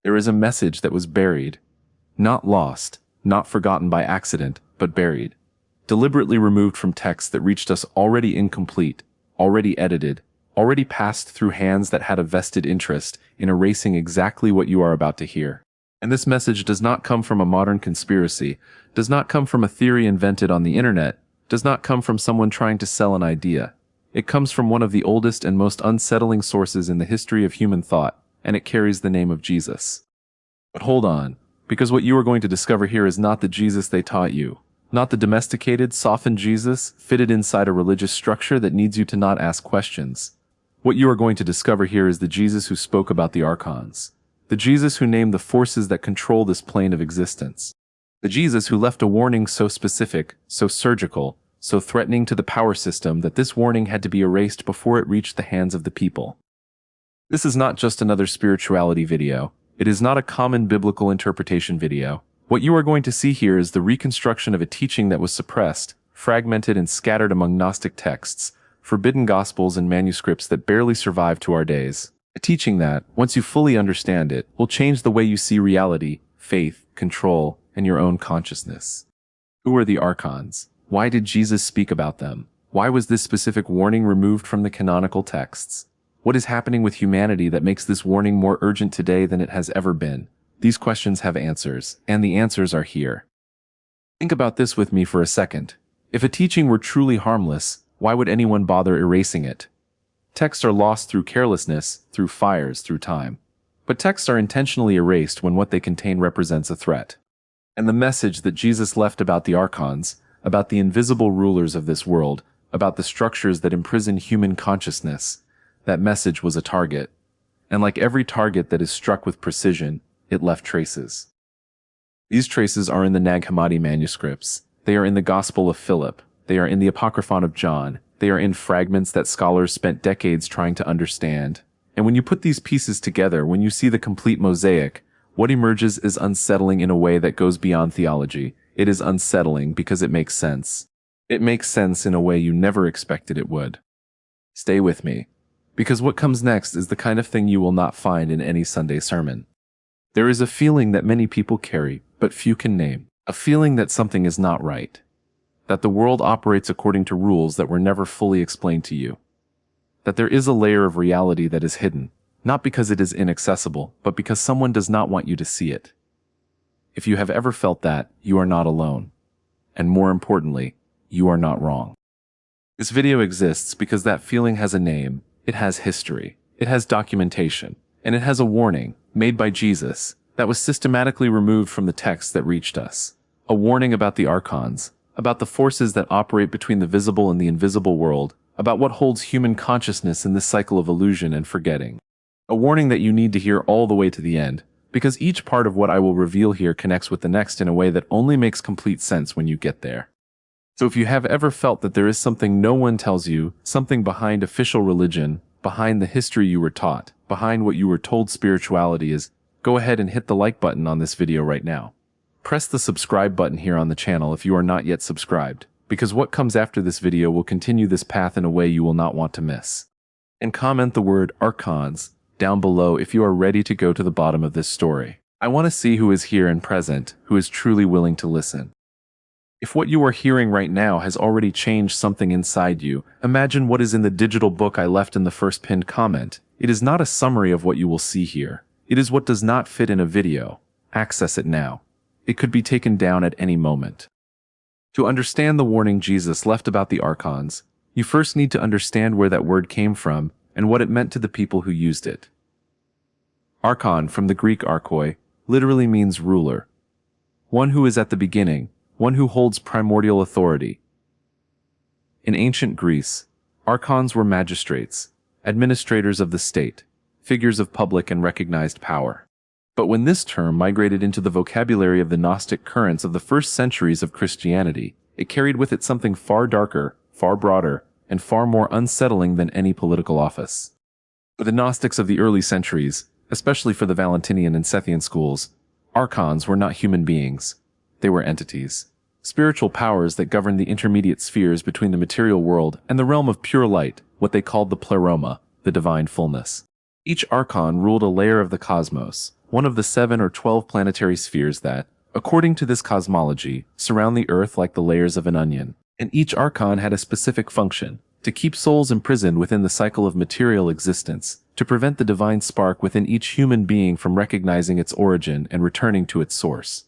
There is a message that was buried, not lost, not forgotten by accident, but buried, deliberately removed from texts that reached us already incomplete, already edited, already passed through hands that had a vested interest in erasing exactly what you are about to hear. And this message does not come from a modern conspiracy, does not come from a theory invented on the internet, does not come from someone trying to sell an idea. It comes from one of the oldest and most unsettling sources in the history of human thought, and it carries the name of Jesus. But hold on, because what you are going to discover here is not the Jesus they taught you, not the domesticated, softened Jesus fitted inside a religious structure that needs you to not ask questions. What you are going to discover here is the Jesus who spoke about the Archons, the Jesus who named the forces that control this plane of existence, the Jesus who left a warning so specific, so surgical, so threatening to the power system that this warning had to be erased before it reached the hands of the people. This is not just another spirituality video. It is not a common biblical interpretation video. What you are going to see here is the reconstruction of a teaching that was suppressed, fragmented and scattered among Gnostic texts, forbidden gospels and manuscripts that barely survived to our days. A teaching that, once you fully understand it, will change the way you see reality, faith, control, and your own consciousness. Who are the Archons? Why did Jesus speak about them? Why was this specific warning removed from the canonical texts? What is happening with humanity that makes this warning more urgent today than it has ever been? These questions have answers, and the answers are here. Think about this with me for a second. If a teaching were truly harmless, why would anyone bother erasing it? Texts are lost through carelessness, through fires, through time. But texts are intentionally erased when what they contain represents a threat. And the message that Jesus left about the Archons, about the invisible rulers of this world, about the structures that imprison human consciousness, that message was a target. And like every target that is struck with precision, it left traces. These traces are in the Nag Hammadi manuscripts. They are in the Gospel of Philip. They are in the Apocryphon of John. They are in fragments that scholars spent decades trying to understand. And when you put these pieces together, when you see the complete mosaic, what emerges is unsettling in a way that goes beyond theology. It is unsettling because it makes sense. It makes sense in a way you never expected it would. Stay with me, because what comes next is the kind of thing you will not find in any Sunday sermon. There is a feeling that many people carry, but few can name. A feeling that something is not right. That the world operates according to rules that were never fully explained to you. That there is a layer of reality that is hidden, not because it is inaccessible, but because someone does not want you to see it. If you have ever felt that, you are not alone. And more importantly, you are not wrong. This video exists because that feeling has a name, it has history, it has documentation, and it has a warning, made by Jesus, that was systematically removed from the texts that reached us. A warning about the Archons, about the forces that operate between the visible and the invisible world, about what holds human consciousness in this cycle of illusion and forgetting. A warning that you need to hear all the way to the end, because each part of what I will reveal here connects with the next in a way that only makes complete sense when you get there. So if you have ever felt that there is something no one tells you, something behind official religion, behind the history you were taught, behind what you were told spirituality is, go ahead and hit the like button on this video right now. Press the subscribe button here on the channel if you are not yet subscribed, because what comes after this video will continue this path in a way you will not want to miss. And comment the word Archons down below if you are ready to go to the bottom of this story. I want to see who is here and present, who is truly willing to listen. If what you are hearing right now has already changed something inside you, imagine what is in the digital book I left in the first pinned comment. It is not a summary of what you will see here. It is what does not fit in a video. Access it now. It could be taken down at any moment. To understand the warning Jesus left about the Archons, you first need to understand where that word came from and what it meant to the people who used it. Archon, from the Greek archoi, literally means ruler. One who is at the beginning, one who holds primordial authority. In ancient Greece, Archons were magistrates, administrators of the state, figures of public and recognized power. But when this term migrated into the vocabulary of the Gnostic currents of the first centuries of Christianity, it carried with it something far darker, far broader, and far more unsettling than any political office. For the Gnostics of the early centuries, especially for the Valentinian and Sethian schools, Archons were not human beings. They were entities, spiritual powers that governed the intermediate spheres between the material world and the realm of pure light, what they called the pleroma, the divine fullness. Each Archon ruled a layer of the cosmos, one of the 7 or 12 planetary spheres that, according to this cosmology, surround the Earth like the layers of an onion. And each Archon had a specific function: to keep souls imprisoned within the cycle of material existence, to prevent the divine spark within each human being from recognizing its origin and returning to its source.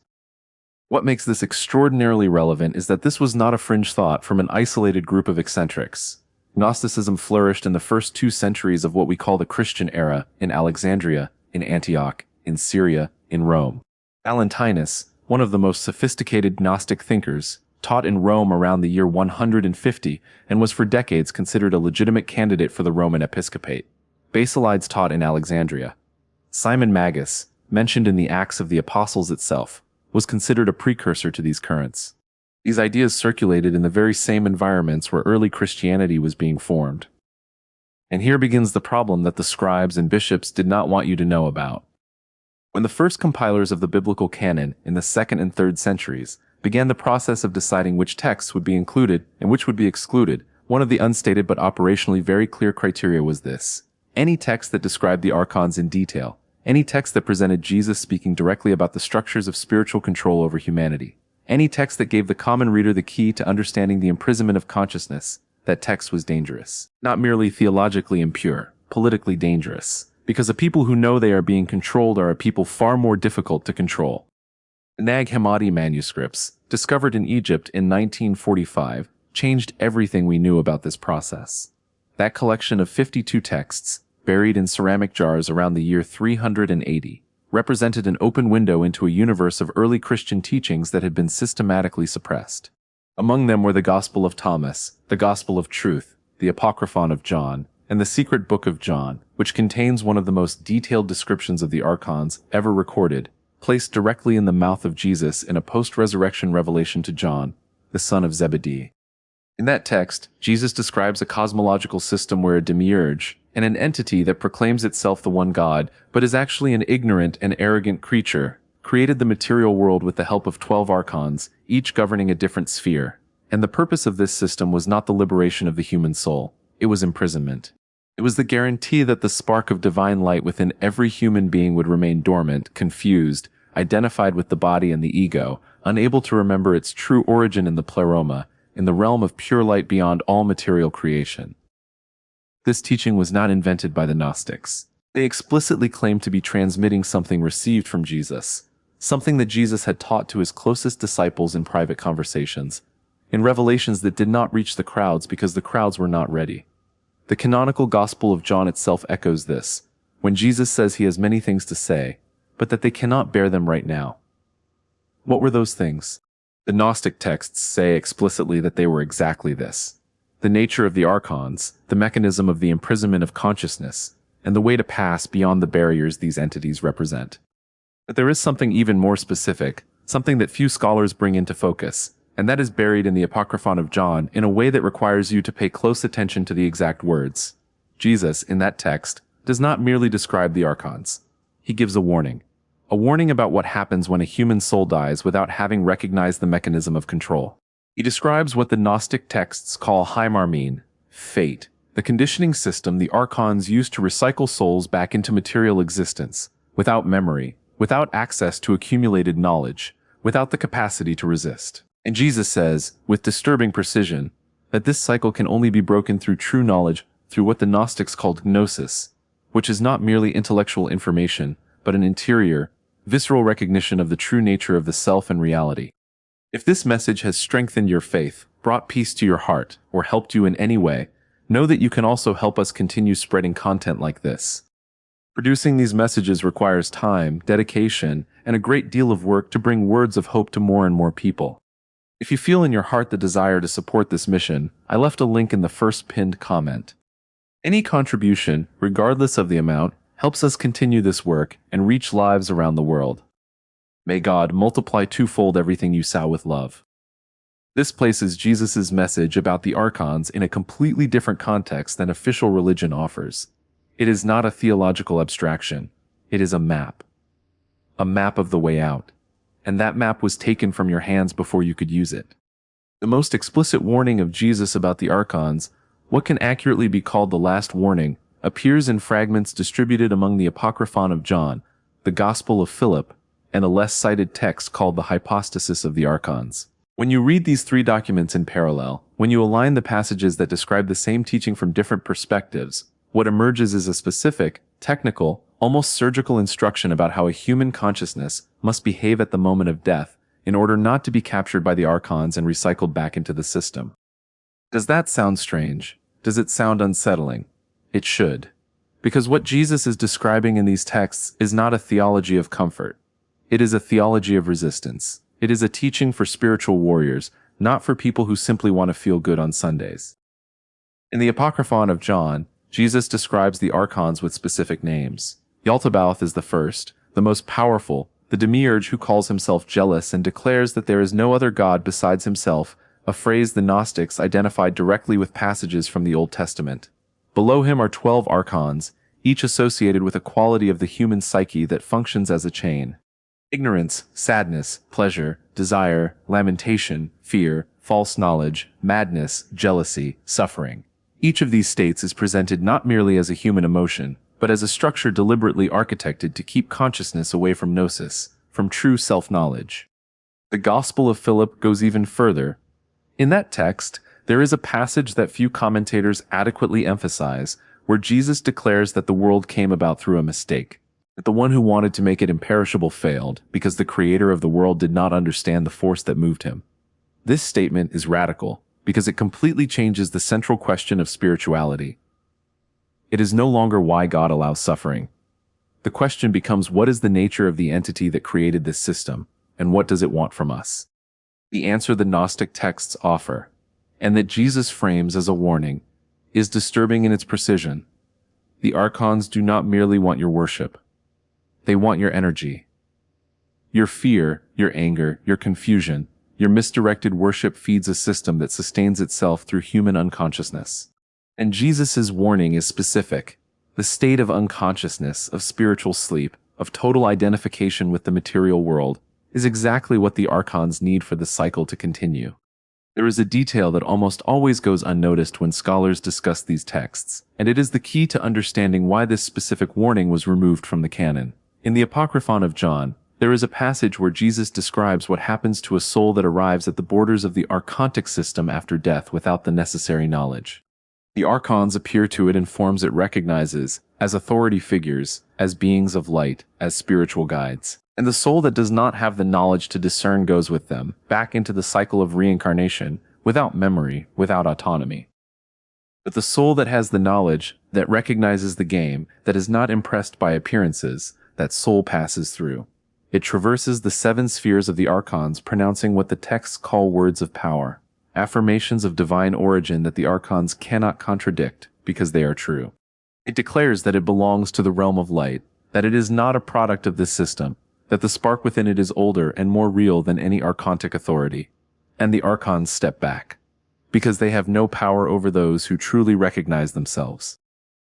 What makes this extraordinarily relevant is that this was not a fringe thought from an isolated group of eccentrics. Gnosticism flourished in the first 2 centuries of what we call the Christian era, in Alexandria, in Antioch, in Syria, in Rome. Valentinus, one of the most sophisticated Gnostic thinkers, taught in Rome around the year 150 and was for decades considered a legitimate candidate for the Roman episcopate. Basilides taught in Alexandria. Simon Magus, mentioned in the Acts of the Apostles itself, was considered a precursor to these currents. These ideas circulated in the very same environments where early Christianity was being formed. And here begins the problem that the scribes and bishops did not want you to know about. When the first compilers of the biblical canon in the 2nd and 3rd centuries began the process of deciding which texts would be included and which would be excluded, one of the unstated but operationally very clear criteria was this: any text that described the Archons in detail, any text that presented Jesus speaking directly about the structures of spiritual control over humanity, any text that gave the common reader the key to understanding the imprisonment of consciousness, that text was dangerous. Not merely theologically impure, politically dangerous, because the people who know they are being controlled are a people far more difficult to control. The Nag Hammadi manuscripts, discovered in Egypt in 1945, changed everything we knew about this process. That collection of 52 texts, buried in ceramic jars around the year 380, represented an open window into a universe of early Christian teachings that had been systematically suppressed. Among them were the Gospel of Thomas, the Gospel of Truth, the Apocryphon of John, and the Secret Book of John, which contains one of the most detailed descriptions of the Archons ever recorded, placed directly in the mouth of Jesus in a post-resurrection revelation to John, the son of Zebedee. In that text, Jesus describes a cosmological system where a demiurge, and an entity that proclaims itself the one God, but is actually an ignorant and arrogant creature, created the material world with the help of 12 Archons, each governing a different sphere. And the purpose of this system was not the liberation of the human soul, it was imprisonment. It was the guarantee that the spark of divine light within every human being would remain dormant, confused, identified with the body and the ego, unable to remember its true origin in the pleroma, in the realm of pure light beyond all material creation. This teaching was not invented by the Gnostics. They explicitly claimed to be transmitting something received from Jesus, something that Jesus had taught to his closest disciples in private conversations, in revelations that did not reach the crowds because the crowds were not ready. The canonical Gospel of John itself echoes this, when Jesus says he has many things to say, but that they cannot bear them right now. What were those things? The Gnostic texts say explicitly that they were exactly this: the nature of the Archons, the mechanism of the imprisonment of consciousness, and the way to pass beyond the barriers these entities represent. But there is something even more specific, something that few scholars bring into focus, and that is buried in the Apocryphon of John in a way that requires you to pay close attention to the exact words. Jesus, in that text, does not merely describe the Archons. He gives a warning about what happens when a human soul dies without having recognized the mechanism of control. He describes what the Gnostic texts call haimarmene, fate, the conditioning system the Archons use to recycle souls back into material existence, without memory, without access to accumulated knowledge, without the capacity to resist. And Jesus says, with disturbing precision, that this cycle can only be broken through true knowledge, through what the Gnostics called gnosis, which is not merely intellectual information, but an interior, visceral recognition of the true nature of the self and reality. If this message has strengthened your faith, brought peace to your heart, or helped you in any way, know that you can also help us continue spreading content like this. Producing these messages requires time, dedication, and a great deal of work to bring words of hope to more and more people. If you feel in your heart the desire to support this mission, I left a link in the first pinned comment. Any contribution, regardless of the amount, helps us continue this work and reach lives around the world. May God multiply twofold everything you sow with love. This places Jesus' message about the Archons in a completely different context than official religion offers. It is not a theological abstraction. It is a map of the way out. And that map was taken from your hands before you could use it. The most explicit warning of Jesus about the Archons, what can accurately be called the last warning, appears in fragments distributed among the Apocryphon of John, the Gospel of Philip, and a less cited text called the Hypostasis of the Archons. When you read these three documents in parallel, when you align the passages that describe the same teaching from different perspectives, what emerges is a specific, technical, almost surgical instruction about how a human consciousness must behave at the moment of death in order not to be captured by the Archons and recycled back into the system. Does that sound strange? Does it sound unsettling? It should. Because what Jesus is describing in these texts is not a theology of comfort. It is a theology of resistance. It is a teaching for spiritual warriors, not for people who simply want to feel good on Sundays. In the Apocryphon of John, Jesus describes the Archons with specific names. Yaldabaoth is the first, the most powerful, the demiurge who calls himself jealous and declares that there is no other God besides himself, a phrase the Gnostics identified directly with passages from the Old Testament. Below him are 12 Archons, each associated with a quality of the human psyche that functions as a chain. Ignorance, sadness, pleasure, desire, lamentation, fear, false knowledge, madness, jealousy, suffering. Each of these states is presented not merely as a human emotion, but as a structure deliberately architected to keep consciousness away from gnosis, from true self-knowledge. The Gospel of Philip goes even further. In that text, there is a passage that few commentators adequately emphasize, where Jesus declares that the world came about through a mistake, that the one who wanted to make it imperishable failed, because the creator of the world did not understand the force that moved him. This statement is radical, because it completely changes the central question of spirituality. It is no longer why God allows suffering. The question becomes, what is the nature of the entity that created this system, and what does it want from us? The answer the Gnostic texts offer, and that Jesus frames as a warning, is disturbing in its precision. The Archons do not merely want your worship. They want your energy. Your fear, your anger, your confusion, your misdirected worship feeds a system that sustains itself through human unconsciousness. And Jesus' warning is specific. The state of unconsciousness, of spiritual sleep, of total identification with the material world, is exactly what the Archons need for the cycle to continue. There is a detail that almost always goes unnoticed when scholars discuss these texts, and it is the key to understanding why this specific warning was removed from the canon. In the Apocryphon of John, there is a passage where Jesus describes what happens to a soul that arrives at the borders of the archontic system after death without the necessary knowledge. The Archons appear to it in forms it recognizes, as authority figures, as beings of light, as spiritual guides. And the soul that does not have the knowledge to discern goes with them, back into the cycle of reincarnation, without memory, without autonomy. But the soul that has the knowledge, that recognizes the game, that is not impressed by appearances, that soul passes through. It traverses the 7 spheres of the Archons, pronouncing what the texts call words of power, affirmations of divine origin that the Archons cannot contradict, because they are true. It declares that it belongs to the realm of light, that it is not a product of this system, that the spark within it is older and more real than any archontic authority. And the Archons step back, because they have no power over those who truly recognize themselves.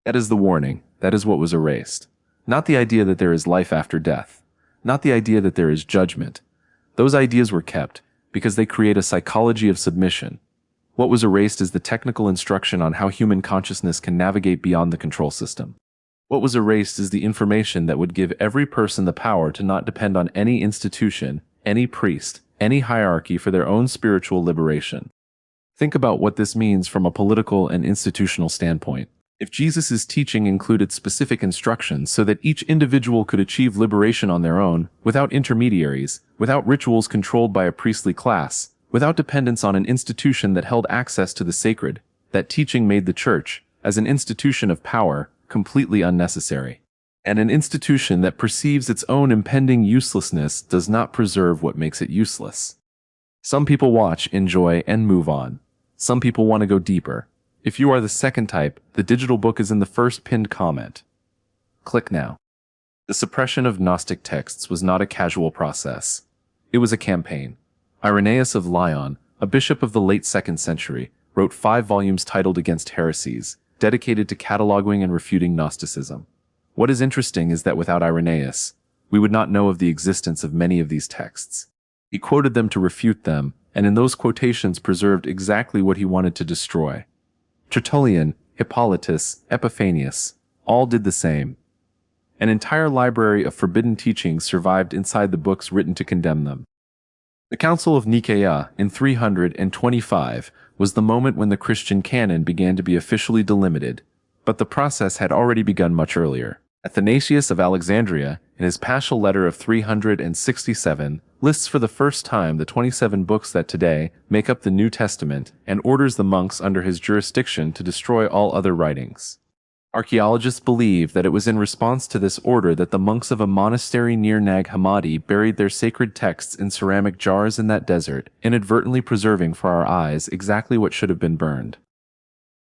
That is the warning. That is what was erased. Not the idea that there is life after death. Not the idea that there is judgment. Those ideas were kept, because they create a psychology of submission. What was erased is the technical instruction on how human consciousness can navigate beyond the control system. What was erased is the information that would give every person the power to not depend on any institution, any priest, any hierarchy for their own spiritual liberation. Think about what this means from a political and institutional standpoint. If Jesus' teaching included specific instructions so that each individual could achieve liberation on their own, without intermediaries, without rituals controlled by a priestly class, without dependence on an institution that held access to the sacred, that teaching made the Church, as an institution of power, completely unnecessary. And an institution that perceives its own impending uselessness does not preserve what makes it useless. Some people watch, enjoy, and move on. Some people want to go deeper. If you are the second type, the digital book is in the first pinned comment. Click now. The suppression of Gnostic texts was not a casual process. It was a campaign. Irenaeus of Lyon, a bishop of the late 2nd century, wrote 5 volumes titled Against Heresies, dedicated to cataloging and refuting Gnosticism. What is interesting is that without Irenaeus, we would not know of the existence of many of these texts. He quoted them to refute them, and in those quotations preserved exactly what he wanted to destroy. Tertullian, Hippolytus, Epiphanius, all did the same. An entire library of forbidden teachings survived inside the books written to condemn them. The Council of Nicaea in 325 was the moment when the Christian canon began to be officially delimited, but the process had already begun much earlier. Athanasius of Alexandria, in his Paschal Letter of 367, lists for the first time the 27 books that today make up the New Testament and orders the monks under his jurisdiction to destroy all other writings. Archaeologists believe that it was in response to this order that the monks of a monastery near Nag Hammadi buried their sacred texts in ceramic jars in that desert, inadvertently preserving for our eyes exactly what should have been burned.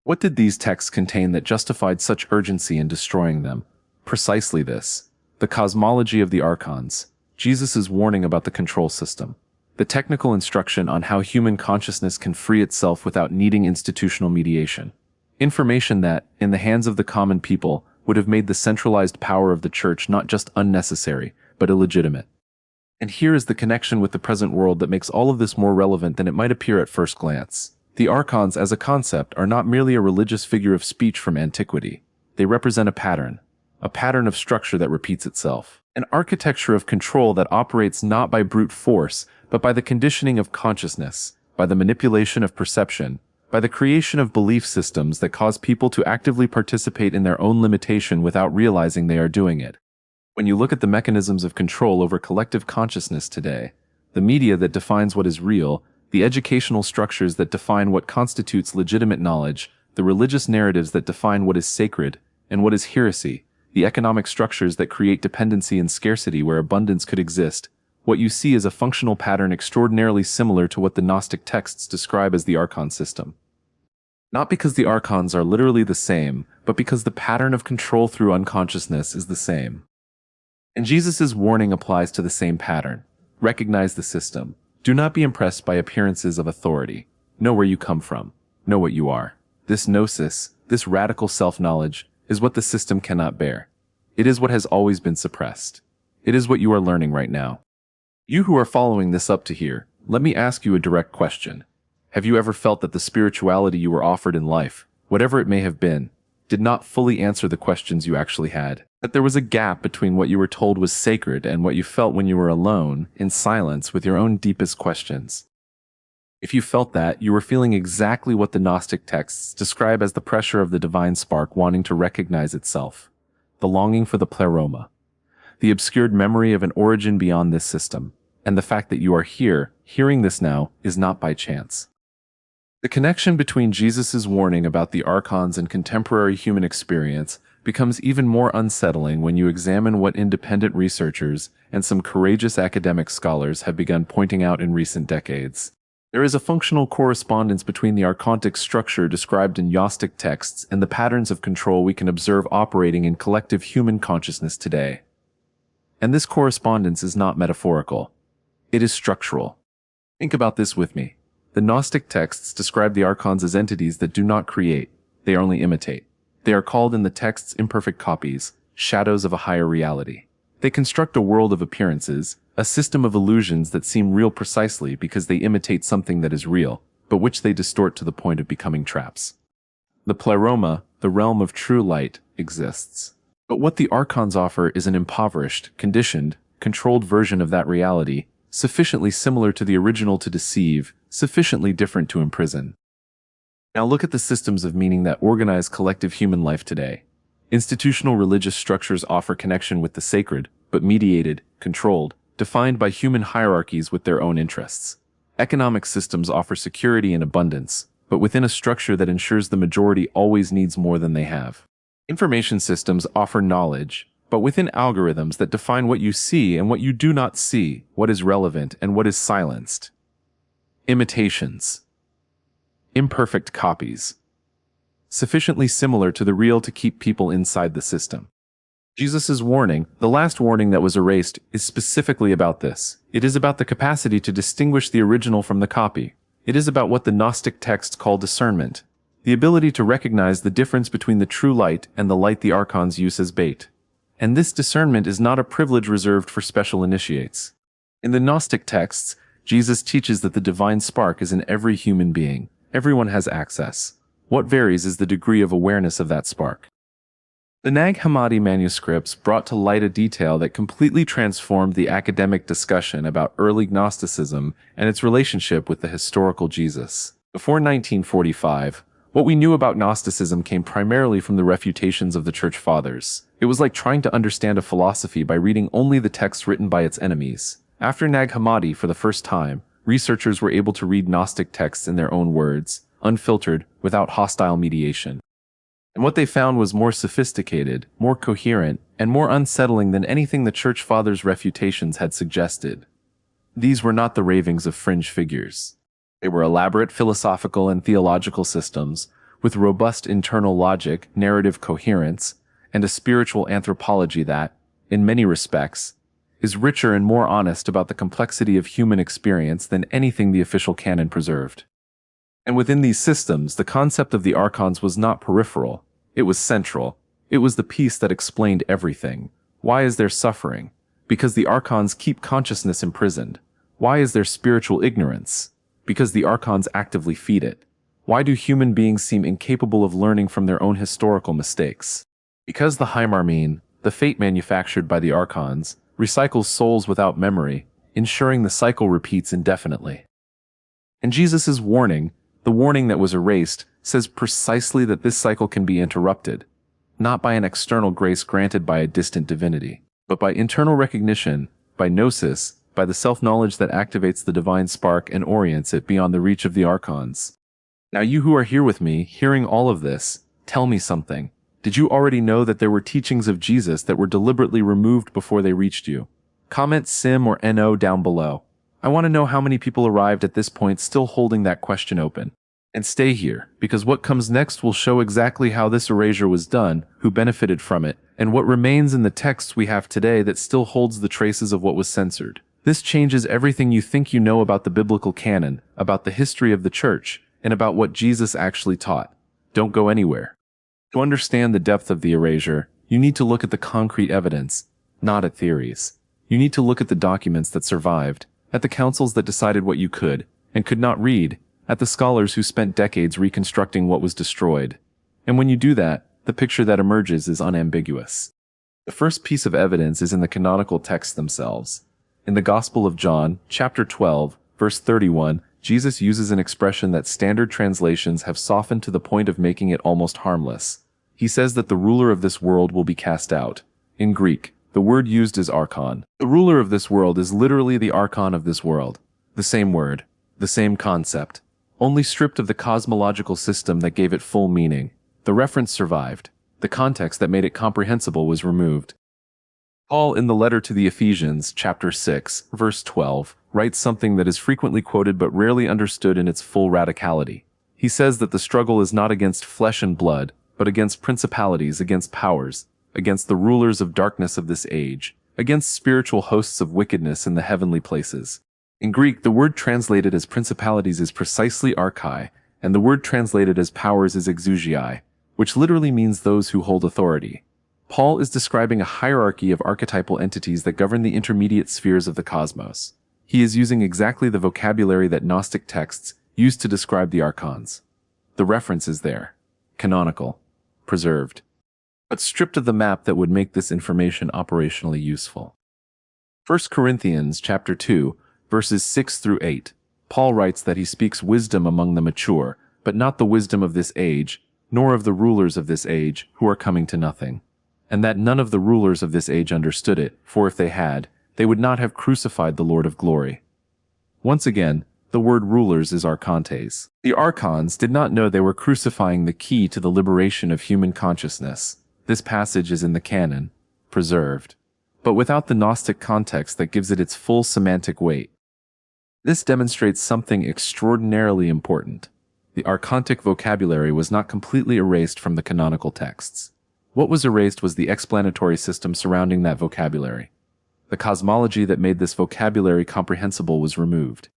What did these texts contain that justified such urgency in destroying them? Precisely this: the cosmology of the Archons, Jesus' warning about the control system, the technical instruction on how human consciousness can free itself without needing institutional mediation. Information that, in the hands of the common people, would have made the centralized power of the church not just unnecessary, but illegitimate. And here is the connection with the present world that makes all of this more relevant than it might appear at first glance. The Archons as a concept are not merely a religious figure of speech from antiquity. They represent a pattern of structure that repeats itself. An architecture of control that operates not by brute force, but by the conditioning of consciousness, by the manipulation of perception, by the creation of belief systems that cause people to actively participate in their own limitation without realizing they are doing it. When you look at the mechanisms of control over collective consciousness today, the media that defines what is real, the educational structures that define what constitutes legitimate knowledge, the religious narratives that define what is sacred and what is heresy, the economic structures that create dependency and scarcity where abundance could exist, what you see is a functional pattern extraordinarily similar to what the Gnostic texts describe as the Archon system. Not because the Archons are literally the same, but because the pattern of control through unconsciousness is the same. And Jesus' warning applies to the same pattern. Recognize the system. Do not be impressed by appearances of authority. Know where you come from. Know what you are. This gnosis, this radical self-knowledge, is what the system cannot bear. It is what has always been suppressed. It is what you are learning right now. You who are following this up to here, let me ask you a direct question. Have you ever felt that the spirituality you were offered in life, whatever it may have been, did not fully answer the questions you actually had? That there was a gap between what you were told was sacred and what you felt when you were alone, in silence, with your own deepest questions? If you felt that, you were feeling exactly what the Gnostic texts describe as the pressure of the divine spark wanting to recognize itself, the longing for the pleroma, the obscured memory of an origin beyond this system. And the fact that you are here, hearing this now, is not by chance. The connection between Jesus' warning about the Archons and contemporary human experience becomes even more unsettling when you examine what independent researchers and some courageous academic scholars have begun pointing out in recent decades. There is a functional correspondence between the archontic structure described in Gnostic texts and the patterns of control we can observe operating in collective human consciousness today. And this correspondence is not metaphorical. It is structural. Think about this with me. The Gnostic texts describe the Archons as entities that do not create, they only imitate. They are called in the texts imperfect copies, shadows of a higher reality. They construct a world of appearances, a system of illusions that seem real precisely because they imitate something that is real, but which they distort to the point of becoming traps. The pleroma, the realm of true light, exists. But what the Archons offer is an impoverished, conditioned, controlled version of that reality, sufficiently similar to the original to deceive, sufficiently different to imprison. Now look at the systems of meaning that organize collective human life today. Institutional religious structures offer connection with the sacred, but mediated, controlled, defined by human hierarchies with their own interests. Economic systems offer security and abundance, but within a structure that ensures the majority always needs more than they have. Information systems offer knowledge, but within algorithms that define what you see and what you do not see, what is relevant and what is silenced. Imitations. Imperfect copies. Sufficiently similar to the real to keep people inside the system. Jesus' warning, the last warning that was erased, is specifically about this. It is about the capacity to distinguish the original from the copy. It is about what the Gnostic texts call discernment, the ability to recognize the difference between the true light and the light the Archons use as bait. And this discernment is not a privilege reserved for special initiates. In the Gnostic texts, Jesus teaches that the divine spark is in every human being. Everyone has access. What varies is the degree of awareness of that spark. The Nag Hammadi manuscripts brought to light a detail that completely transformed the academic discussion about early Gnosticism and its relationship with the historical Jesus. Before 1945, what we knew about Gnosticism came primarily from the refutations of the Church Fathers. It was like trying to understand a philosophy by reading only the texts written by its enemies. After Nag Hammadi, for the first time, researchers were able to read Gnostic texts in their own words, unfiltered, without hostile mediation. And what they found was more sophisticated, more coherent, and more unsettling than anything the Church Fathers' refutations had suggested. These were not the ravings of fringe figures. They were elaborate philosophical and theological systems, with robust internal logic, narrative coherence, and a spiritual anthropology that, in many respects, is richer and more honest about the complexity of human experience than anything the official canon preserved. And within these systems, the concept of the Archons was not peripheral, it was central. It was the piece that explained everything. Why is there suffering? Because the Archons keep consciousness imprisoned. Why is there spiritual ignorance? Because the Archons actively feed it. Why do human beings seem incapable of learning from their own historical mistakes? Because the Heimarmene, the fate manufactured by the Archons, recycles souls without memory, ensuring the cycle repeats indefinitely. And Jesus' warning, the warning that was erased, says precisely that this cycle can be interrupted, not by an external grace granted by a distant divinity, but by internal recognition, by gnosis, by the self-knowledge that activates the divine spark and orients it beyond the reach of the Archons. Now you who are here with me, hearing all of this, tell me something. Did you already know that there were teachings of Jesus that were deliberately removed before they reached you? Comment SIM or NO down below. I want to know how many people arrived at this point still holding that question open. And stay here, because what comes next will show exactly how this erasure was done, who benefited from it, and what remains in the texts we have today that still holds the traces of what was censored. This changes everything you think you know about the biblical canon, about the history of the church, and about what Jesus actually taught. Don't go anywhere. To understand the depth of the erasure, you need to look at the concrete evidence, not at theories. You need to look at the documents that survived, at the councils that decided what you could and could not read, at the scholars who spent decades reconstructing what was destroyed. And when you do that, the picture that emerges is unambiguous. The first piece of evidence is in the canonical texts themselves. In the Gospel of John, chapter 12, verse 31, Jesus uses an expression that standard translations have softened to the point of making it almost harmless. He says that the ruler of this world will be cast out. In Greek, the word used is archon. The ruler of this world is literally the archon of this world. The same word, the same concept, only stripped of the cosmological system that gave it full meaning. The reference survived. The context that made it comprehensible was removed. Paul, in the letter to the Ephesians, chapter 6, verse 12, writes something that is frequently quoted but rarely understood in its full radicality. He says that the struggle is not against flesh and blood, but against principalities, against powers, against the rulers of darkness of this age, against spiritual hosts of wickedness in the heavenly places. In Greek, the word translated as principalities is precisely archai, and the word translated as powers is exousiai, which literally means those who hold authority. Paul is describing a hierarchy of archetypal entities that govern the intermediate spheres of the cosmos. He is using exactly the vocabulary that Gnostic texts used to describe the archons. The reference is there, canonical, preserved, but stripped of the map that would make this information operationally useful. 1 Corinthians chapter 2, verses 6 through 8, Paul writes that he speaks wisdom among the mature, but not the wisdom of this age, nor of the rulers of this age, who are coming to nothing. And that none of the rulers of this age understood it, for if they had, they would not have crucified the Lord of glory. Once again, the word rulers is archontes. The archons did not know they were crucifying the key to the liberation of human consciousness. This passage is in the canon, preserved, but without the Gnostic context that gives it its full semantic weight. This demonstrates something extraordinarily important. The archontic vocabulary was not completely erased from the canonical texts. What was erased was the explanatory system surrounding that vocabulary. The cosmology that made this vocabulary comprehensible was removed.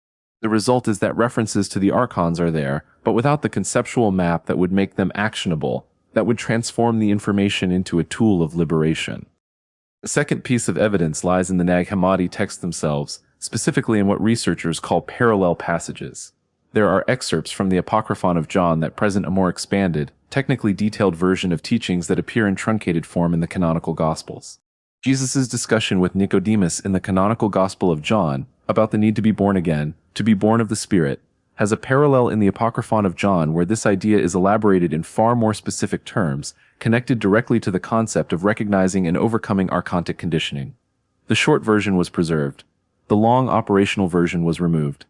The result is that references to the archons are there, but without the conceptual map that would make them actionable, that would transform the information into a tool of liberation. The second piece of evidence lies in the Nag Hammadi texts themselves, specifically in what researchers call parallel passages. There are excerpts from the Apocryphon of John that present a more expanded, technically detailed version of teachings that appear in truncated form in the canonical Gospels. Jesus' discussion with Nicodemus in the canonical Gospel of John about the need to be born again, to be born of the Spirit, has a parallel in the Apocryphon of John where this idea is elaborated in far more specific terms, connected directly to the concept of recognizing and overcoming archontic conditioning. The short version was preserved. The long operational version was removed.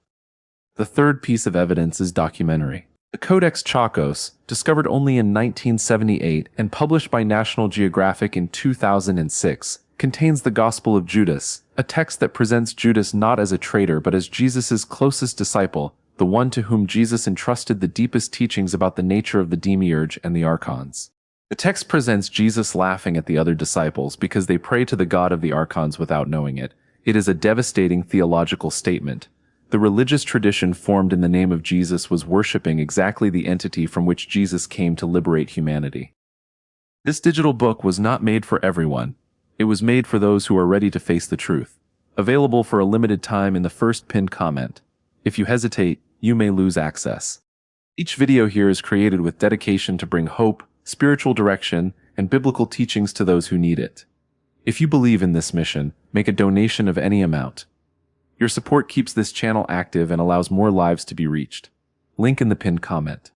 The third piece of evidence is documentary. The Codex Chacos, discovered only in 1978 and published by National Geographic in 2006, contains the Gospel of Judas, a text that presents Judas not as a traitor but as Jesus' closest disciple, the one to whom Jesus entrusted the deepest teachings about the nature of the Demiurge and the Archons. The text presents Jesus laughing at the other disciples because they pray to the god of the Archons without knowing it. It is a devastating theological statement. The religious tradition formed in the name of Jesus was worshipping exactly the entity from which Jesus came to liberate humanity. This digital book was not made for everyone. It was made for those who are ready to face the truth. Available for a limited time in the first pinned comment. If you hesitate, you may lose access. Each video here is created with dedication to bring hope, spiritual direction, and biblical teachings to those who need it. If you believe in this mission, make a donation of any amount. Your support keeps this channel active and allows more lives to be reached. Link in the pinned comment.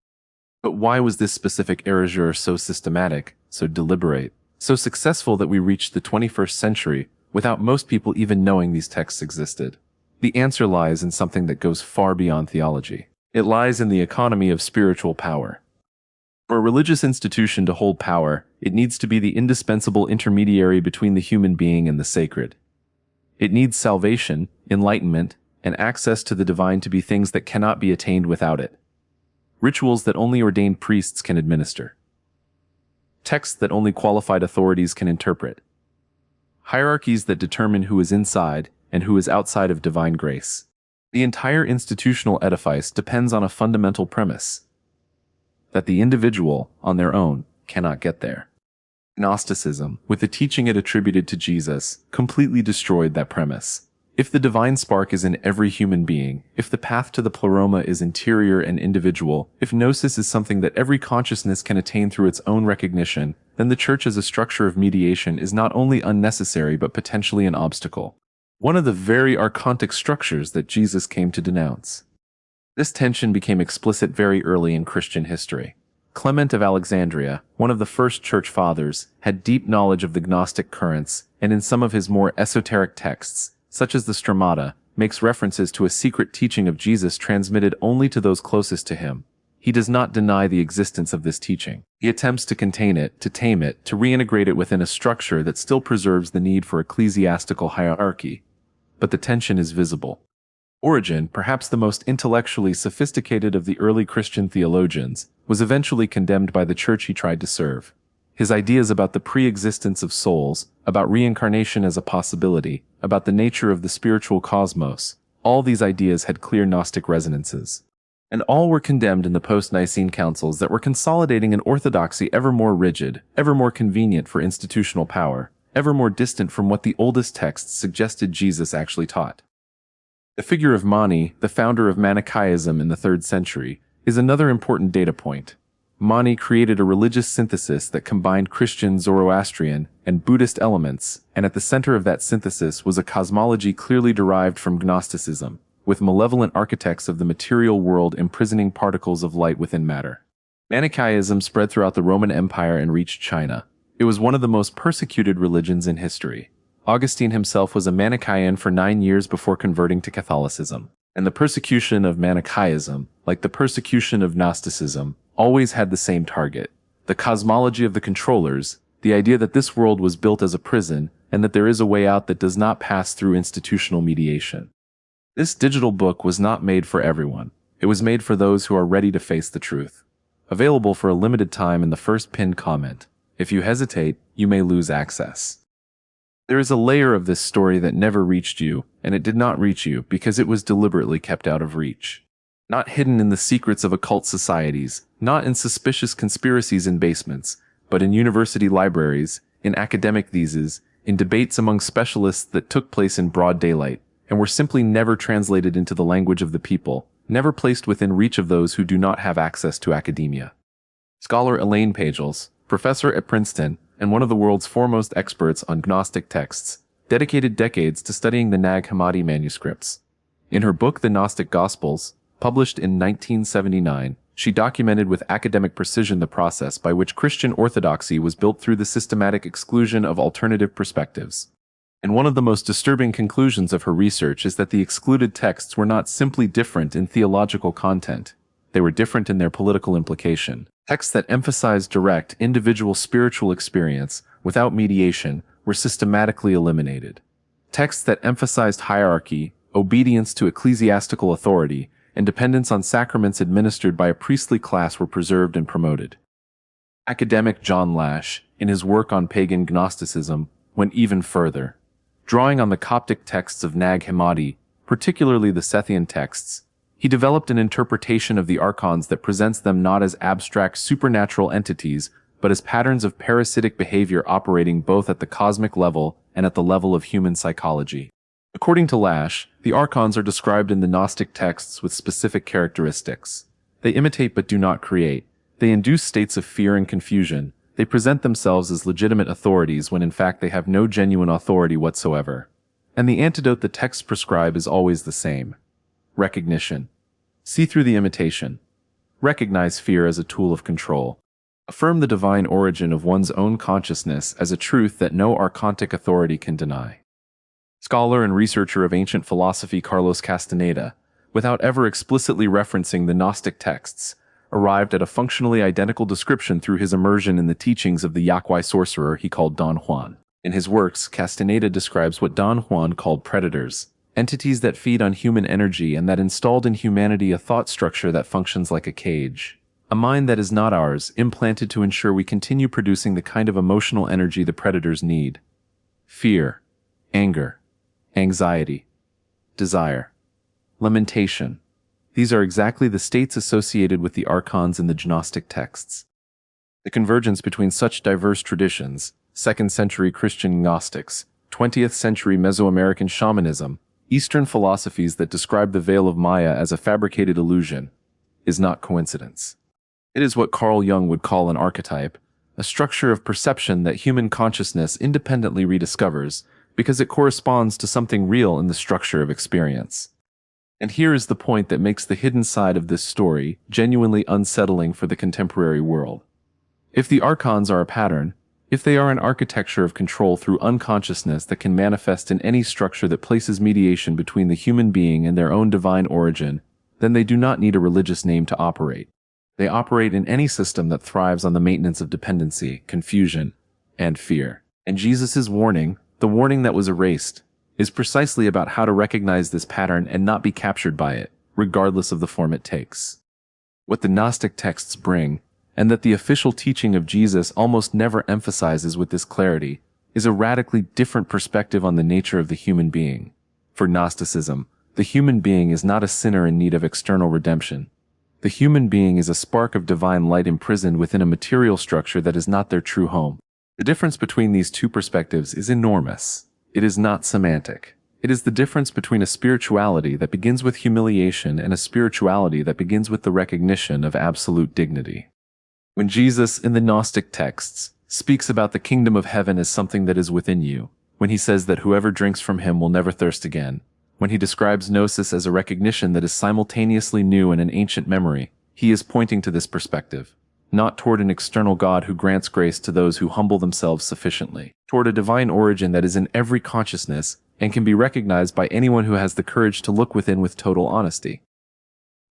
But why was this specific erasure so systematic, so deliberate, so successful that we reached the 21st century without most people even knowing these texts existed? The answer lies in something that goes far beyond theology. It lies in the economy of spiritual power. For a religious institution to hold power, it needs to be the indispensable intermediary between the human being and the sacred. It needs salvation, enlightenment, and access to the divine to be things that cannot be attained without it. Rituals that only ordained priests can administer. Texts that only qualified authorities can interpret. Hierarchies that determine who is inside and who is outside of divine grace. The entire institutional edifice depends on a fundamental premise: that the individual, on their own, cannot get there. Gnosticism, with the teaching it attributed to Jesus, completely destroyed that premise. If the divine spark is in every human being, if the path to the pleroma is interior and individual, if gnosis is something that every consciousness can attain through its own recognition, then the church as a structure of mediation is not only unnecessary but potentially an obstacle. One of the very archontic structures that Jesus came to denounce. This tension became explicit very early in Christian history. Clement of Alexandria, one of the first church fathers, had deep knowledge of the Gnostic currents, and in some of his more esoteric texts, such as the Stromata, makes references to a secret teaching of Jesus transmitted only to those closest to him. He does not deny the existence of this teaching. He attempts to contain it, to tame it, to reintegrate it within a structure that still preserves the need for ecclesiastical hierarchy. But the tension is visible. Origen, perhaps the most intellectually sophisticated of the early Christian theologians, was eventually condemned by the church he tried to serve. His ideas about the pre-existence of souls, about reincarnation as a possibility, about the nature of the spiritual cosmos, all these ideas had clear Gnostic resonances. And all were condemned in the post-Nicene councils that were consolidating an orthodoxy ever more rigid, ever more convenient for institutional power, ever more distant from what the oldest texts suggested Jesus actually taught. The figure of Mani, the founder of Manichaeism in the 3rd century, is another important data point. Mani created a religious synthesis that combined Christian, Zoroastrian, and Buddhist elements, and at the center of that synthesis was a cosmology clearly derived from Gnosticism, with malevolent architects of the material world imprisoning particles of light within matter. Manichaeism spread throughout the Roman Empire and reached China. It was one of the most persecuted religions in history. Augustine himself was a Manichaean for 9 years before converting to Catholicism. And the persecution of Manichaeism, like the persecution of Gnosticism, always had the same target: the cosmology of the controllers, the idea that this world was built as a prison, and that there is a way out that does not pass through institutional mediation. This digital book was not made for everyone. It was made for those who are ready to face the truth. Available for a limited time in the first pinned comment. If you hesitate, you may lose access. There is a layer of this story that never reached you, and it did not reach you because it was deliberately kept out of reach. Not hidden in the secrets of occult societies, not in suspicious conspiracies in basements, but in university libraries, in academic theses, in debates among specialists that took place in broad daylight, and were simply never translated into the language of the people, never placed within reach of those who do not have access to academia. Scholar Elaine Pagels, professor at Princeton and one of the world's foremost experts on Gnostic texts, dedicated decades to studying the Nag Hammadi manuscripts. In her book The Gnostic Gospels, published in 1979, she documented with academic precision the process by which Christian orthodoxy was built through the systematic exclusion of alternative perspectives. And one of the most disturbing conclusions of her research is that the excluded texts were not simply different in theological content, they were different in their political implication. Texts that emphasized direct, individual spiritual experience without mediation were systematically eliminated. Texts that emphasized hierarchy, obedience to ecclesiastical authority, and dependence on sacraments administered by a priestly class were preserved and promoted. Academic John Lash, in his work on pagan Gnosticism, went even further. Drawing on the Coptic texts of Nag Hammadi, particularly the Sethian texts, he developed an interpretation of the Archons that presents them not as abstract supernatural entities, but as patterns of parasitic behavior operating both at the cosmic level and at the level of human psychology. According to Lash, the Archons are described in the Gnostic texts with specific characteristics. They imitate but do not create. They induce states of fear and confusion. They present themselves as legitimate authorities when in fact they have no genuine authority whatsoever. And the antidote the texts prescribe is always the same. Recognition. See through the imitation. Recognize fear as a tool of control. Affirm the divine origin of one's own consciousness as a truth that no archontic authority can deny. Scholar and researcher of ancient philosophy Carlos Castaneda, without ever explicitly referencing the Gnostic texts, arrived at a functionally identical description through his immersion in the teachings of the Yaqui sorcerer he called Don Juan. In his works, Castaneda describes what Don Juan called predators, entities that feed on human energy and that installed in humanity a thought structure that functions like a cage. A mind that is not ours, implanted to ensure we continue producing the kind of emotional energy the predators need. Fear, anger, anxiety, desire, lamentation. These are exactly the states associated with the Archons in the Gnostic texts. The convergence between such diverse traditions, 2nd century Christian Gnostics, 20th century Mesoamerican shamanism, Eastern philosophies that describe the veil of Maya as a fabricated illusion, is not coincidence. It is what Carl Jung would call an archetype, a structure of perception that human consciousness independently rediscovers because it corresponds to something real in the structure of experience. And here is the point that makes the hidden side of this story genuinely unsettling for the contemporary world. If the Archons are a pattern, if they are an architecture of control through unconsciousness that can manifest in any structure that places mediation between the human being and their own divine origin, then they do not need a religious name to operate. They operate in any system that thrives on the maintenance of dependency, confusion, and fear. And Jesus' warning, the warning that was erased, is precisely about how to recognize this pattern and not be captured by it, regardless of the form it takes. What the Gnostic texts bring, and that the official teaching of Jesus almost never emphasizes with this clarity, is a radically different perspective on the nature of the human being. For Gnosticism, the human being is not a sinner in need of external redemption. The human being is a spark of divine light imprisoned within a material structure that is not their true home. The difference between these two perspectives is enormous. It is not semantic. It is the difference between a spirituality that begins with humiliation and a spirituality that begins with the recognition of absolute dignity. When Jesus, in the Gnostic texts, speaks about the kingdom of heaven as something that is within you, when he says that whoever drinks from him will never thirst again, when he describes gnosis as a recognition that is simultaneously new and an ancient memory, he is pointing to this perspective, not toward an external God who grants grace to those who humble themselves sufficiently, toward a divine origin that is in every consciousness and can be recognized by anyone who has the courage to look within with total honesty.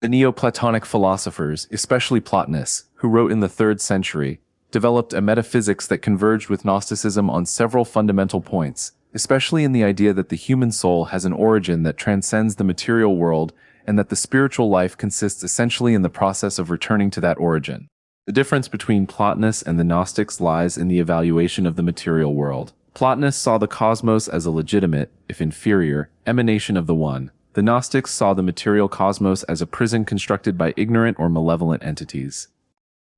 The Neoplatonic philosophers, especially Plotinus, who wrote in the 3rd century, developed a metaphysics that converged with Gnosticism on several fundamental points, especially in the idea that the human soul has an origin that transcends the material world and that the spiritual life consists essentially in the process of returning to that origin. The difference between Plotinus and the Gnostics lies in the evaluation of the material world. Plotinus saw the cosmos as a legitimate, if inferior, emanation of the One. The Gnostics saw the material cosmos as a prison constructed by ignorant or malevolent entities.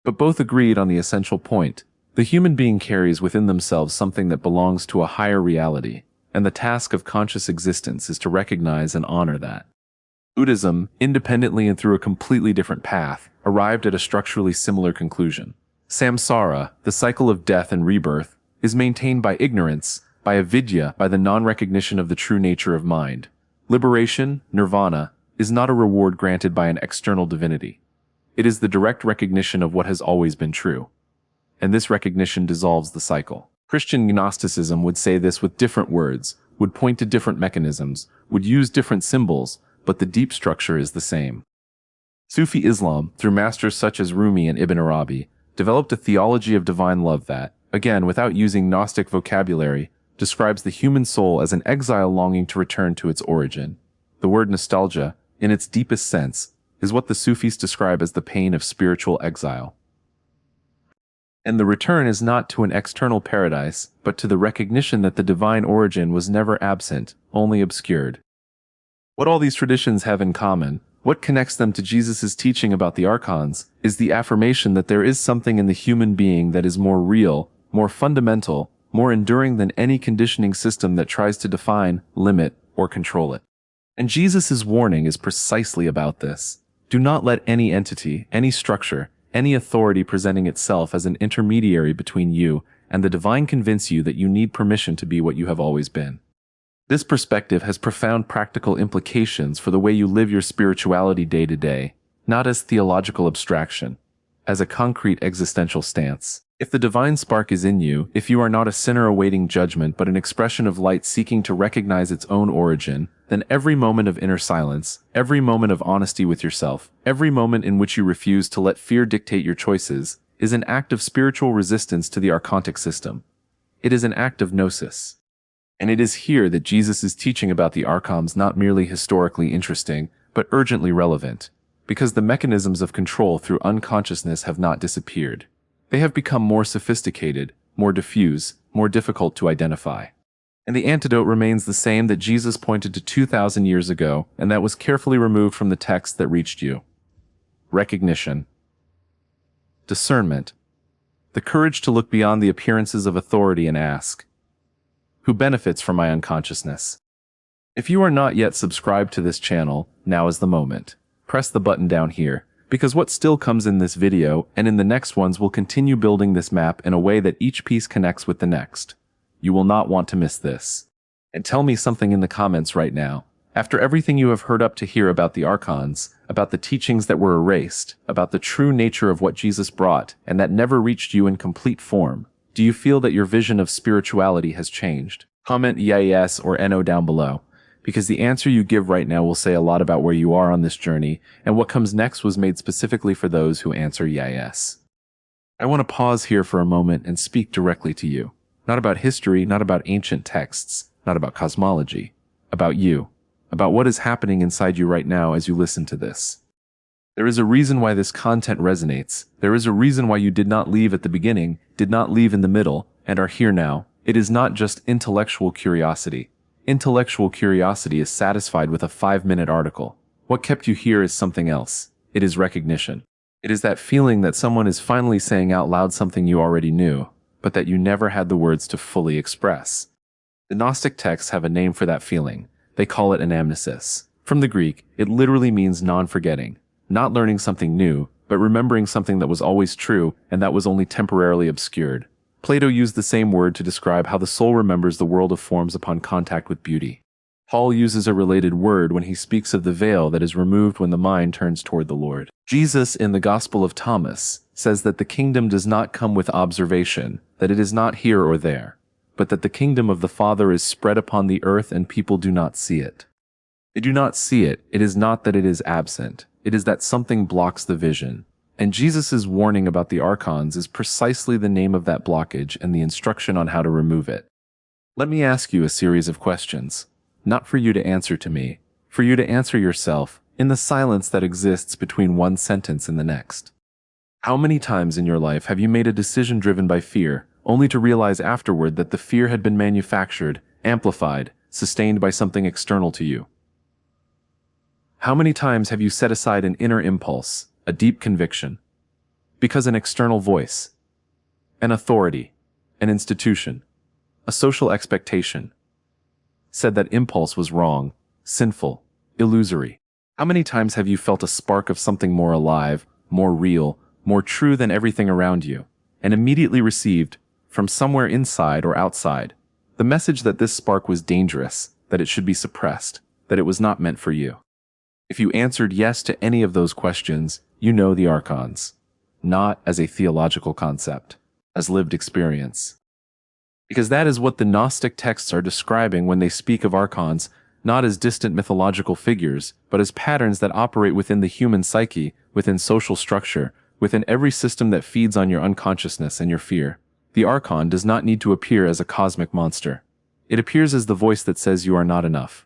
But both agreed on the essential point. The human being carries within themselves something that belongs to a higher reality, and the task of conscious existence is to recognize and honor that. Buddhism, independently and through a completely different path, arrived at a structurally similar conclusion. Samsara, the cycle of death and rebirth, is maintained by ignorance, by avidya, by the non-recognition of the true nature of mind. Liberation, nirvana, is not a reward granted by an external divinity. It is the direct recognition of what has always been true. And this recognition dissolves the cycle. Christian Gnosticism would say this with different words, would point to different mechanisms, would use different symbols, but the deep structure is the same. Sufi Islam, through masters such as Rumi and Ibn Arabi, developed a theology of divine love that, again without using Gnostic vocabulary, describes the human soul as an exile longing to return to its origin. The word nostalgia, in its deepest sense, is what the Sufis describe as the pain of spiritual exile. And the return is not to an external paradise, but to the recognition that the divine origin was never absent, only obscured. What all these traditions have in common, what connects them to Jesus' teaching about the Archons, is the affirmation that there is something in the human being that is more real, more fundamental, more enduring than any conditioning system that tries to define, limit, or control it. And Jesus' warning is precisely about this. Do not let any entity, any structure, any authority presenting itself as an intermediary between you and the divine convince you that you need permission to be what you have always been. This perspective has profound practical implications for the way you live your spirituality day to day, not as theological abstraction, as a concrete existential stance. If the divine spark is in you, if you are not a sinner awaiting judgment but an expression of light seeking to recognize its own origin, then every moment of inner silence, every moment of honesty with yourself, every moment in which you refuse to let fear dictate your choices, is an act of spiritual resistance to the archontic system. It is an act of gnosis. And it is here that Jesus' teaching about the Archons not merely historically interesting, but urgently relevant, because the mechanisms of control through unconsciousness have not disappeared. They have become more sophisticated, more diffuse, more difficult to identify. And the antidote remains the same that Jesus pointed to 2,000 years ago, and that was carefully removed from the text that reached you. Recognition. Discernment. The courage to look beyond the appearances of authority and ask, who benefits from my unconsciousness? If you are not yet subscribed to this channel, now is the moment. Press the button down here, because what still comes in this video and in the next ones will continue building this map in a way that each piece connects with the next. You will not want to miss this. And tell me something in the comments right now. After everything you have heard up to here about the Archons, about the teachings that were erased, about the true nature of what Jesus brought and that never reached you in complete form, do you feel that your vision of spirituality has changed? Comment yes or no down below, because the answer you give right now will say a lot about where you are on this journey, and what comes next was made specifically for those who answer yes. I want to pause here for a moment and speak directly to you. Not about history, not about ancient texts, not about cosmology. About you. About what is happening inside you right now as you listen to this. There is a reason why this content resonates. There is a reason why you did not leave at the beginning, did not leave in the middle, and are here now. It is not just intellectual curiosity. Intellectual curiosity is satisfied with a 5-minute article. What kept you here is something else. It is recognition. It is that feeling that someone is finally saying out loud something you already knew, but that you never had the words to fully express. The Gnostic texts have a name for that feeling. They call it anamnesis. From the Greek, it literally means non-forgetting. Not learning something new, but remembering something that was always true and that was only temporarily obscured. Plato used the same word to describe how the soul remembers the world of forms upon contact with beauty. Paul uses a related word when he speaks of the veil that is removed when the mind turns toward the Lord. Jesus, in the Gospel of Thomas, says that the kingdom does not come with observation, that it is not here or there, but that the kingdom of the Father is spread upon the earth and people do not see it. They do not see it. It is not that it is absent. It is that something blocks the vision. And Jesus' warning about the Archons is precisely the name of that blockage and the instruction on how to remove it. Let me ask you a series of questions. Not for you to answer to me, for you to answer yourself in the silence that exists between one sentence and the next. How many times in your life have you made a decision driven by fear, only to realize afterward that the fear had been manufactured, amplified, sustained by something external to you? How many times have you set aside an inner impulse, a deep conviction, because an external voice, an authority, an institution, a social expectation, said that impulse was wrong, sinful, illusory? How many times have you felt a spark of something more alive, more real, more true than everything around you, and immediately received, from somewhere inside or outside, the message that this spark was dangerous, that it should be suppressed, that it was not meant for you. If you answered yes to any of those questions, you know the Archons, not as a theological concept, as lived experience. Because that is what the Gnostic texts are describing when they speak of Archons, not as distant mythological figures, but as patterns that operate within the human psyche, within social structure, within every system that feeds on your unconsciousness and your fear. The Archon does not need to appear as a cosmic monster. It appears as the voice that says you are not enough,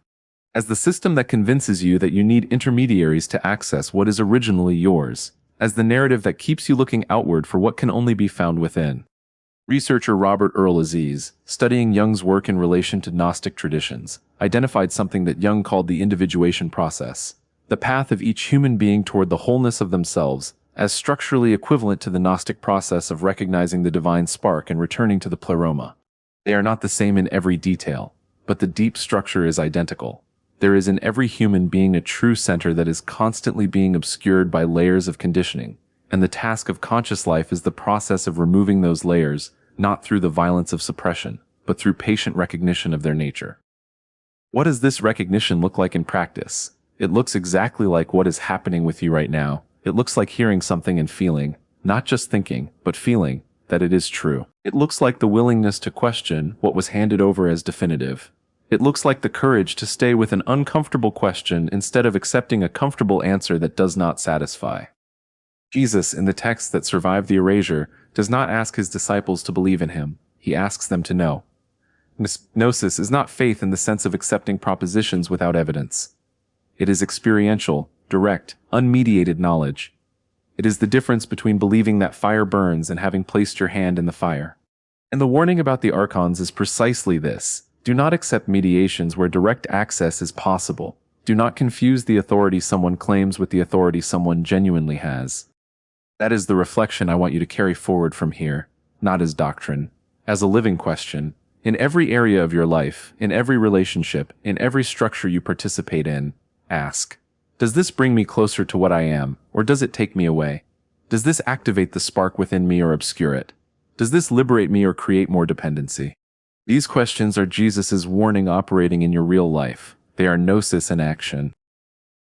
as the system that convinces you that you need intermediaries to access what is originally yours, as the narrative that keeps you looking outward for what can only be found within. Researcher Robert Earl Aziz, studying Jung's work in relation to Gnostic traditions, identified something that Jung called the individuation process, the path of each human being toward the wholeness of themselves, as structurally equivalent to the Gnostic process of recognizing the divine spark and returning to the pleroma. They are not the same in every detail, but the deep structure is identical. There is in every human being a true center that is constantly being obscured by layers of conditioning, and the task of conscious life is the process of removing those layers, not through the violence of suppression, but through patient recognition of their nature. What does this recognition look like in practice? It looks exactly like what is happening with you right now. It looks like hearing something and feeling, not just thinking, but feeling, that it is true. It looks like the willingness to question what was handed over as definitive. It looks like the courage to stay with an uncomfortable question instead of accepting a comfortable answer that does not satisfy. Jesus, in the texts that survive the erasure, does not ask his disciples to believe in him. He asks them to know. Gnosis is not faith in the sense of accepting propositions without evidence. It is experiential, direct, unmediated knowledge. It is the difference between believing that fire burns and having placed your hand in the fire. And the warning about the Archons is precisely this. Do not accept mediations where direct access is possible. Do not confuse the authority someone claims with the authority someone genuinely has. That is the reflection I want you to carry forward from here, not as doctrine, as a living question. In every area of your life, in every relationship, in every structure you participate in, ask, does this bring me closer to what I am, or does it take me away? Does this activate the spark within me or obscure it? Does this liberate me or create more dependency? These questions are Jesus' warning operating in your real life. They are gnosis in action.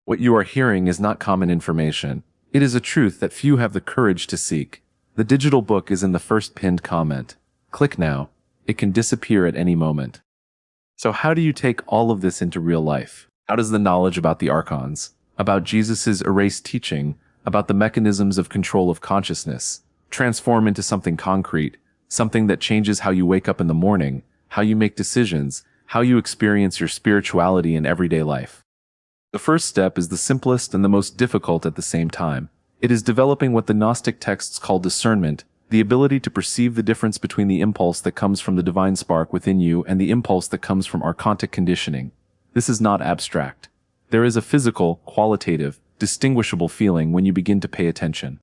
What you are hearing is not common information. It is a truth that few have the courage to seek. The digital book is in the first pinned comment. Click now. It can disappear at any moment. So how do you take all of this into real life? How does the knowledge about the Archons, about Jesus' erased teaching, about the mechanisms of control of consciousness, transform into something concrete, something that changes how you wake up in the morning, how you make decisions, how you experience your spirituality in everyday life? The first step is the simplest and the most difficult at the same time. It is developing what the Gnostic texts call discernment, the ability to perceive the difference between the impulse that comes from the divine spark within you and the impulse that comes from archontic conditioning. This is not abstract. There is a physical, qualitative, distinguishable feeling when you begin to pay attention.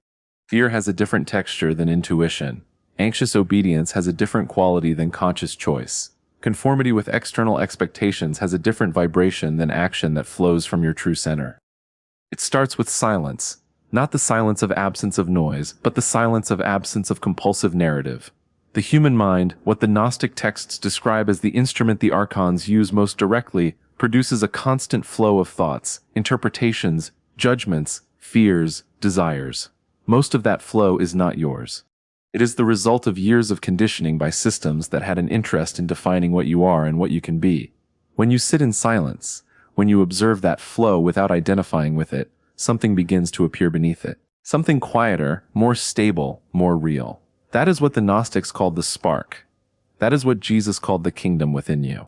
Fear has a different texture than intuition. Anxious obedience has a different quality than conscious choice. Conformity with external expectations has a different vibration than action that flows from your true center. It starts with silence, not the silence of absence of noise, but the silence of absence of compulsive narrative. The human mind, what the Gnostic texts describe as the instrument the Archons use most directly, produces a constant flow of thoughts, interpretations, judgments, fears, desires. Most of that flow is not yours. It is the result of years of conditioning by systems that had an interest in defining what you are and what you can be. When you sit in silence, when you observe that flow without identifying with it, something begins to appear beneath it. Something quieter, more stable, more real. That is what the Gnostics called the spark. That is what Jesus called the kingdom within you.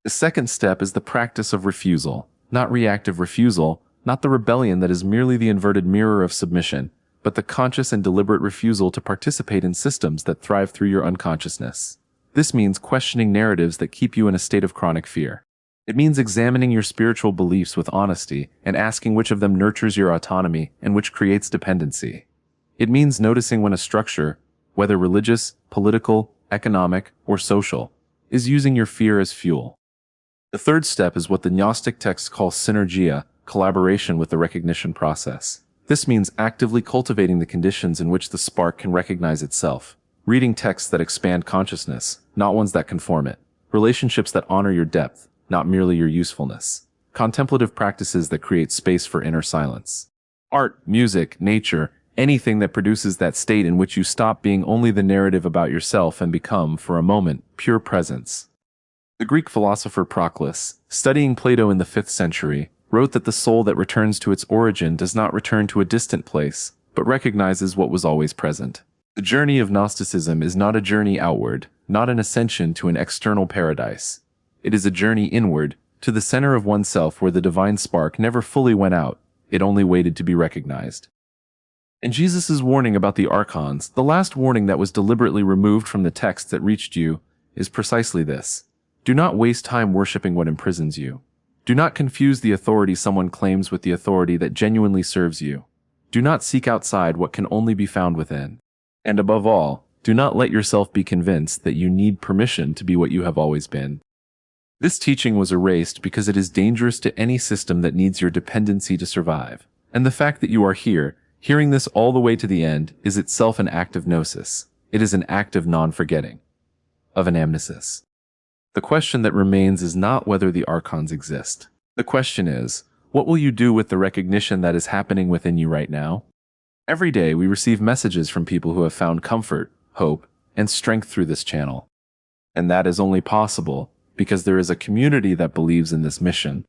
The second step is the practice of refusal, not reactive refusal, not the rebellion that is merely the inverted mirror of submission, but the conscious and deliberate refusal to participate in systems that thrive through your unconsciousness. This means questioning narratives that keep you in a state of chronic fear. It means examining your spiritual beliefs with honesty and asking which of them nurtures your autonomy and which creates dependency. It means noticing when a structure, whether religious, political, economic, or social, is using your fear as fuel. The third step is what the Gnostic texts call synergia, collaboration with the recognition process. This means actively cultivating the conditions in which the spark can recognize itself. Reading texts that expand consciousness, not ones that conform it. Relationships that honor your depth, not merely your usefulness. Contemplative practices that create space for inner silence. Art, music, nature, anything that produces that state in which you stop being only the narrative about yourself and become, for a moment, pure presence. The Greek philosopher Proclus, studying Plato in the 5th century, wrote that the soul that returns to its origin does not return to a distant place, but recognizes what was always present. The journey of Gnosticism is not a journey outward, not an ascension to an external paradise. It is a journey inward, to the center of oneself where the divine spark never fully went out, it only waited to be recognized. And Jesus' warning about the Archons, the last warning that was deliberately removed from the text that reached you, is precisely this. Do not waste time worshiping what imprisons you. Do not confuse the authority someone claims with the authority that genuinely serves you. Do not seek outside what can only be found within. And above all, do not let yourself be convinced that you need permission to be what you have always been. This teaching was erased because it is dangerous to any system that needs your dependency to survive. And the fact that you are here, hearing this all the way to the end, is itself an act of gnosis. It is an act of non-forgetting, of anamnesis. The question that remains is not whether the Archons exist. The question is, what will you do with the recognition that is happening within you right now? Every day we receive messages from people who have found comfort, hope, and strength through this channel. And that is only possible because there is a community that believes in this mission.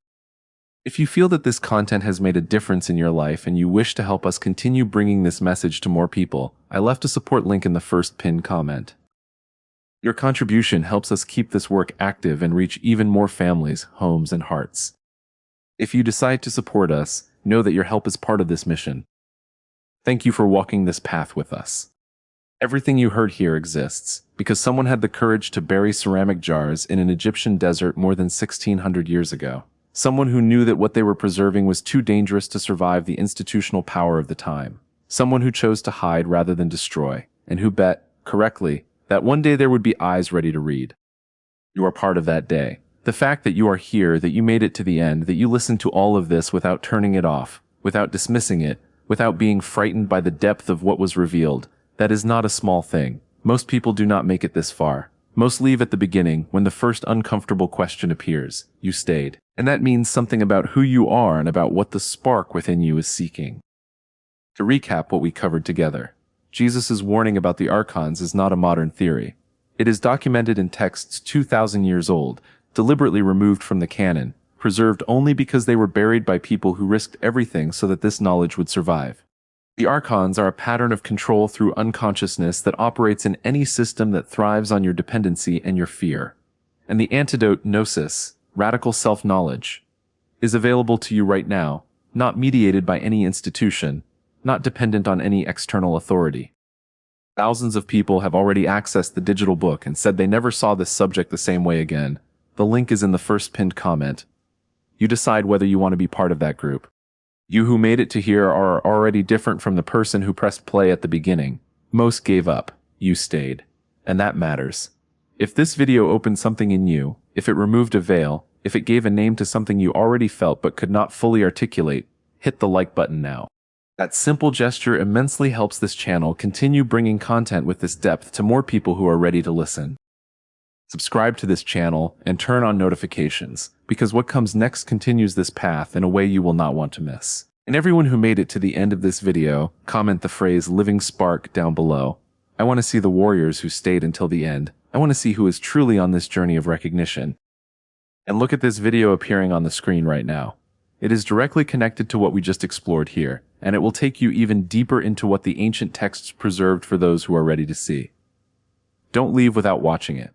If you feel that this content has made a difference in your life and you wish to help us continue bringing this message to more people, I left a support link in the first pinned comment. Your contribution helps us keep this work active and reach even more families, homes, and hearts. If you decide to support us, know that your help is part of this mission. Thank you for walking this path with us. Everything you heard here exists because someone had the courage to bury ceramic jars in an Egyptian desert more than 1,600 years ago. Someone who knew that what they were preserving was too dangerous to survive the institutional power of the time. Someone who chose to hide rather than destroy, and who bet, correctly, that one day there would be eyes ready to read. You are part of that day. The fact that you are here, that you made it to the end, that you listened to all of this without turning it off, without dismissing it, without being frightened by the depth of what was revealed, that is not a small thing. Most people do not make it this far. Most leave at the beginning, when the first uncomfortable question appears. You stayed. And that means something about who you are and about what the spark within you is seeking. To recap what we covered together, Jesus' warning about the Archons is not a modern theory. It is documented in texts 2,000 years old, deliberately removed from the canon, preserved only because they were buried by people who risked everything so that this knowledge would survive. The Archons are a pattern of control through unconsciousness that operates in any system that thrives on your dependency and your fear. And the antidote, gnosis, radical self-knowledge, is available to you right now, not mediated by any institution, not dependent on any external authority. Thousands of people have already accessed the digital book and said they never saw this subject the same way again. The link is in the first pinned comment. You decide whether you want to be part of that group. You who made it to here are already different from the person who pressed play at the beginning. Most gave up. You stayed. And that matters. If this video opened something in you, if it removed a veil, if it gave a name to something you already felt but could not fully articulate, hit the like button now. That simple gesture immensely helps this channel continue bringing content with this depth to more people who are ready to listen. Subscribe to this channel and turn on notifications, because what comes next continues this path in a way you will not want to miss. And everyone who made it to the end of this video, comment the phrase "living spark" down below. I want to see the warriors who stayed until the end. I want to see who is truly on this journey of recognition. And look at this video appearing on the screen right now. It is directly connected to what we just explored here, and it will take you even deeper into what the ancient texts preserved for those who are ready to see. Don't leave without watching it.